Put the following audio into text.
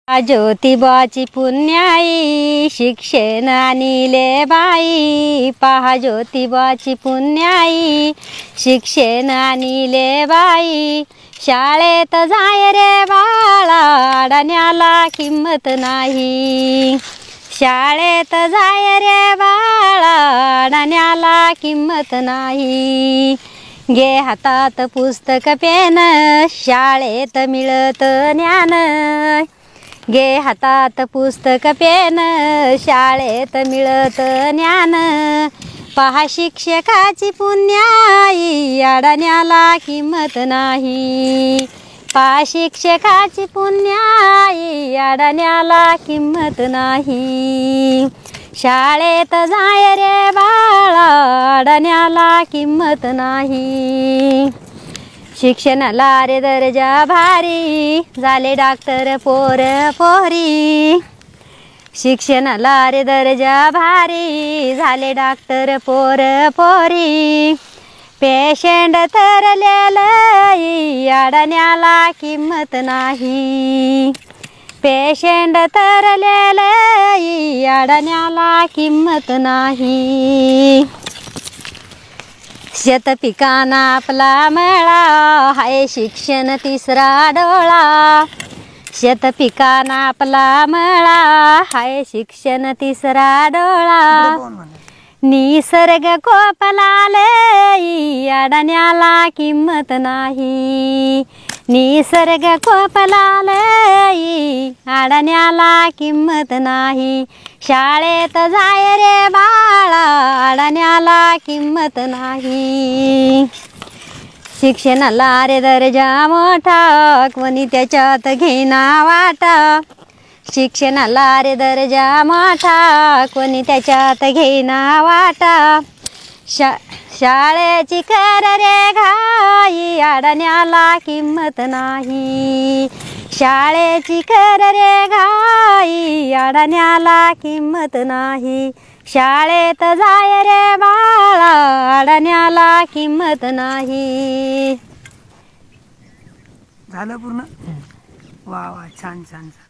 ज्योतिबाची पुण्याई शिक्षण आणिले बाई, पहा ज्योतिबाची पुण्याई शिक्षण आणिले बाई। शाळेत जाय रे बाळा, अडाण्याला किंमत नाही। शाळेत जाय रे बाळा, अडाण्याला किंमत नाही। घे हातात पुस्तक पेन, शाळेत मिळत ज्ञान। घे हातात पुस्तक पेन, शाळेत मिळत ज्ञान। पहा शिक्षकाची पुण्याई, अडाण्याला किंमत नाही। पहा शिक्षकाची पुण्याई, अडाण्याला किंमत नाही। शाळेत जाय रे बाळा, अडाण्याला किंमत नाही। शिक्षणाला रे दर्जा भारी, झाले डॉक्टर पोर पोरी। शिक्षणाला रे दर्जा भारी, झाले डॉक्टर पोर पोरी। पेशंट तरलेलंई, अडाण्याला किंमत नाही। पेशंट तरलेलंई, अडाण्याला किंमत नाही। शेतपिकांना आपला मळा, हाय शिक्षण तिसरा डोळा। शेतपिकांना आपला मळा, हाय शिक्षण तिसरा डोळा। निसर्ग कोपलालई, अडाण्याला किंमत नाही। निसर्ग कोपलालई, अडाण्याला किंमत नाही। शाळेत जाय रे बाळा, अडाण्याला किंमत नाही। शिक्षणाला रे दर्जा मोठा, कोणी त्याच्यात घेना वाटा। शिक्षणाला रे दर्जा मोठा, कोणी त्याच्यात घेना वाटा। शाळेची कर रे घाई, अडाण्याला किंमत नाही। शाळेची कर रे घाई, अडाण्याला किंमत नाही। शाळेत जाय रे बाळा, अडाण्याला किंमत नाही। झालं पूर्ण? वा वा, छान छान छान।